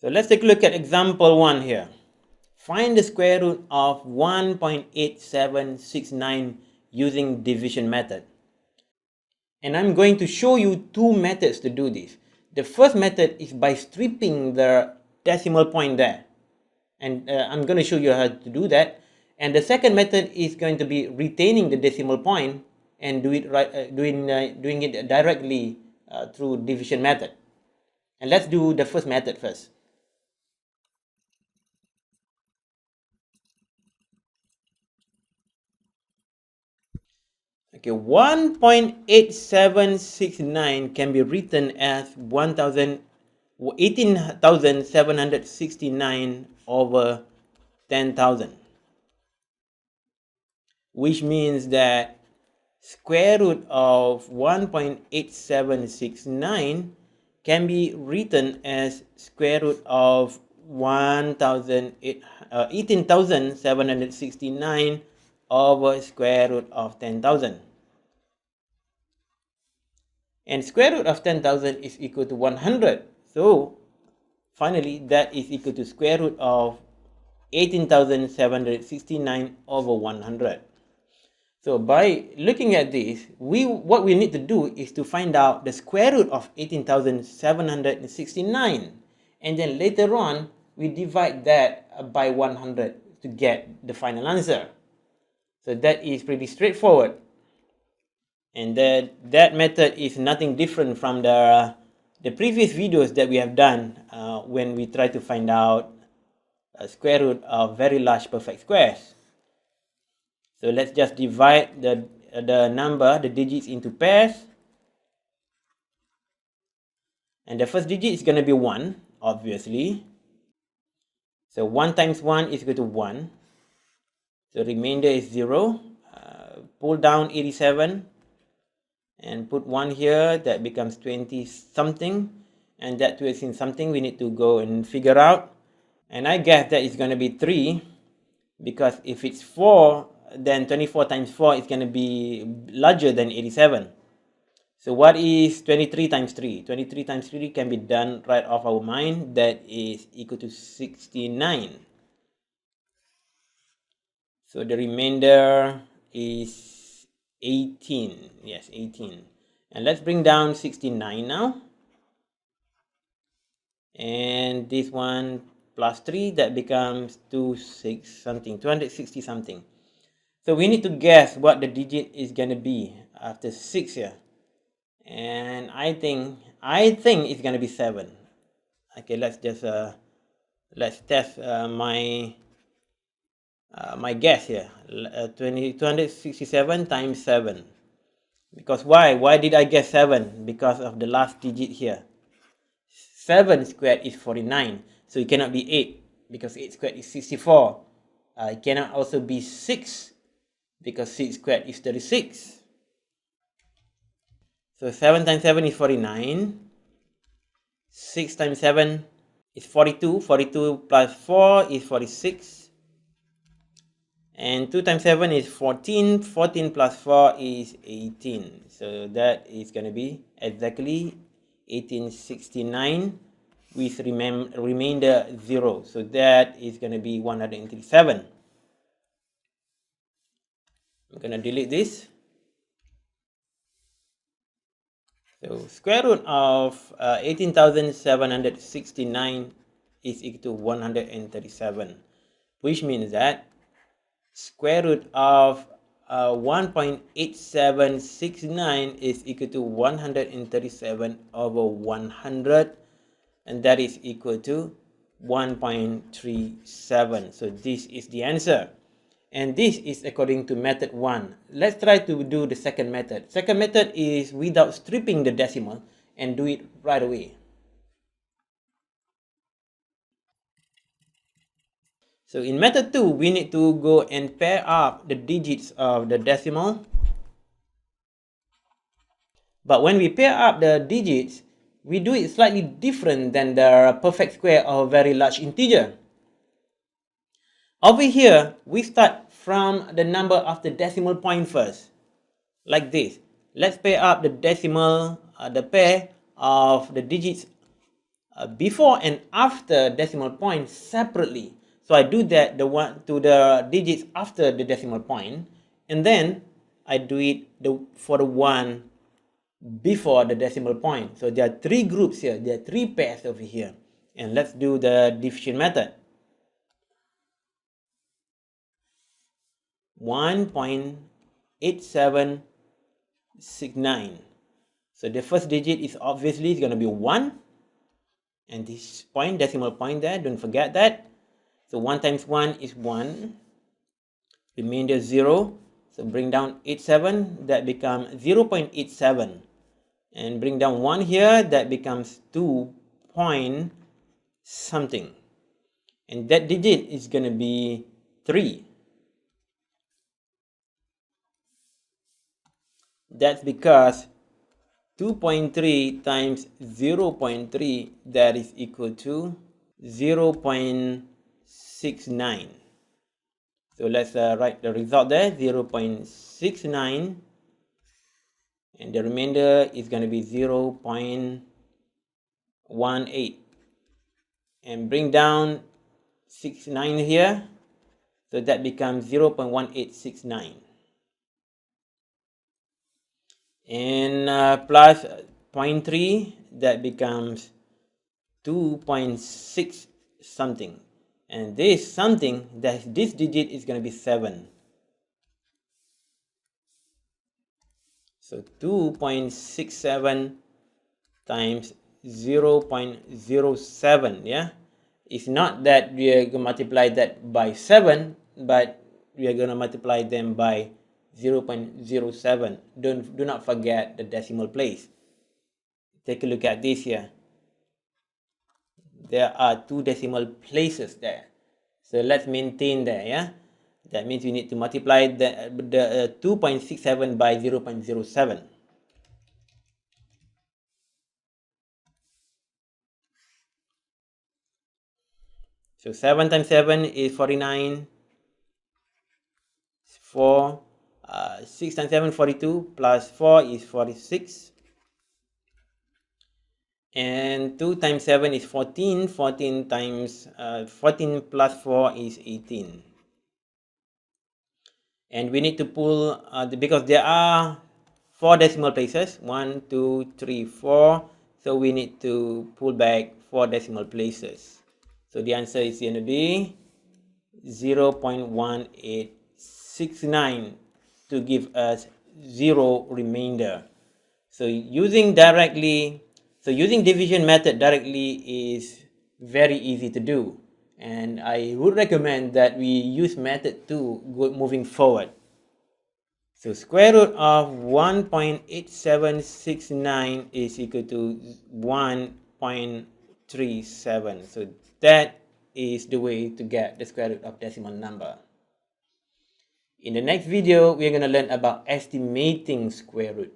So let's take a look at example 1 here. Find the square root of 1.8769 using division method. And I'm going to show you two methods to do this. The first method is by stripping the decimal point there. And I'm going to show you how to do that. And the second method is going to be retaining the decimal point and doing it directly through division method. And let's do the first method first. Okay, 1.8769 can be written as 18,769 over 10,000, which means that square root of 1.8769 can be written as square root of 18,769 over square root of 10,000. And square root of 10,000 is equal to 100. So finally, that is equal to square root of 18,769 over 100. So by looking at this, what we need to do is to find out the square root of 18,769. And then later on, we divide that by 100 to get the final answer. So that is pretty straightforward. And that method is nothing different from the previous videos that we have done when we try to find out a square root of very large perfect squares. So let's just divide the digits into pairs. And the first digit is going to be 1, obviously. So 1 times 1 is equal to 1. So remainder is 0. Pull down 87. And put 1 here, that becomes 20 something, and that 20 something we need to go and figure out. And I guess that is going to be 3, because if it's 4, then 24 times 4 is going to be larger than 87. So what is 23 times 3? 23 times 3 can be done right off our mind. That is equal to 69. So the remainder is 18. Yes, 18. And let's bring down 69 now. And this one plus 3, that becomes 260 something. So we need to guess what the digit is going to be after 6 here. And I think it's going to be 7. Okay, let's just let's test my guess here. 267 times 7. Because why did I guess 7? Because of the last digit here. 7 squared is 49. So it cannot be 8, because 8 squared is 64. It cannot also be 6, because 6 squared is 36. So 7 times 7 is 49. 6 times 7 is 42. 42 plus 4 is 46. And 2 times 7 is 14. 14 plus 4 is 18. So that is going to be exactly 1869 with remainder 0. So that is going to be 137. I'm going to delete this. So square root of 18,769 is equal to 137, which means that square root of 1.8769 is equal to 137 over 100, and that is equal to 1.37. So this is the answer. And this is according to method 1. Let's try to do the second method. Second method is without stripping the decimal and do it right away. So in method 2, we need to go and pair up the digits of the decimal. But when we pair up the digits, we do it slightly different than the perfect square of a very large integer. Over here, we start from the number of the decimal point first, like this. Let's pair up the decimal, the pair of the digits before and after decimal point separately. So I do that to the digits after the decimal point, and then I do it for the one before the decimal point. So there are three groups here. There are three pairs over here. And let's do the division method. 1.8769. So the first digit is obviously going to be 1. And this point, decimal point there, don't forget that. So 1 times 1 is 1. Remainder 0. So bring down 87, that becomes 0.87. And bring down 1 here, that becomes 2 point something. And that digit is going to be 3. That's because 2.3 times 0.3, that is equal to 0.69. So let's write the result there, 0.69. And the remainder is going to be 0.18. And bring down 69 here. So that becomes 0.1869. And plus 0.3, that becomes 2.6 something. And this something, this digit is going to be 7. So 2.67 times 0.07, yeah? It's not that we are going to multiply that by 7, but we are going to multiply them by 0.07. Do not forget the decimal place. Take a look at this here. There are 2 decimal places there. So let's maintain there, yeah? That means we need to multiply the 2.67 by 0.07. So 7 times 7 is 49. 4. 6 times 7, 42. Plus 4 is 46. And 2 times 7 is 14. 14 times 14 plus 4 is 18. And we need to pull, because there are 4 decimal places, 1, 2, 3, 4. So we need to pull back 4 decimal places. So the answer is going to be 0.1869 to give us 0 remainder. So using division method directly is very easy to do. And I would recommend that we use method 2 moving forward. So square root of 1.8769 is equal to 1.37. So that is the way to get the square root of decimal number. In the next video, we are going to learn about estimating square root.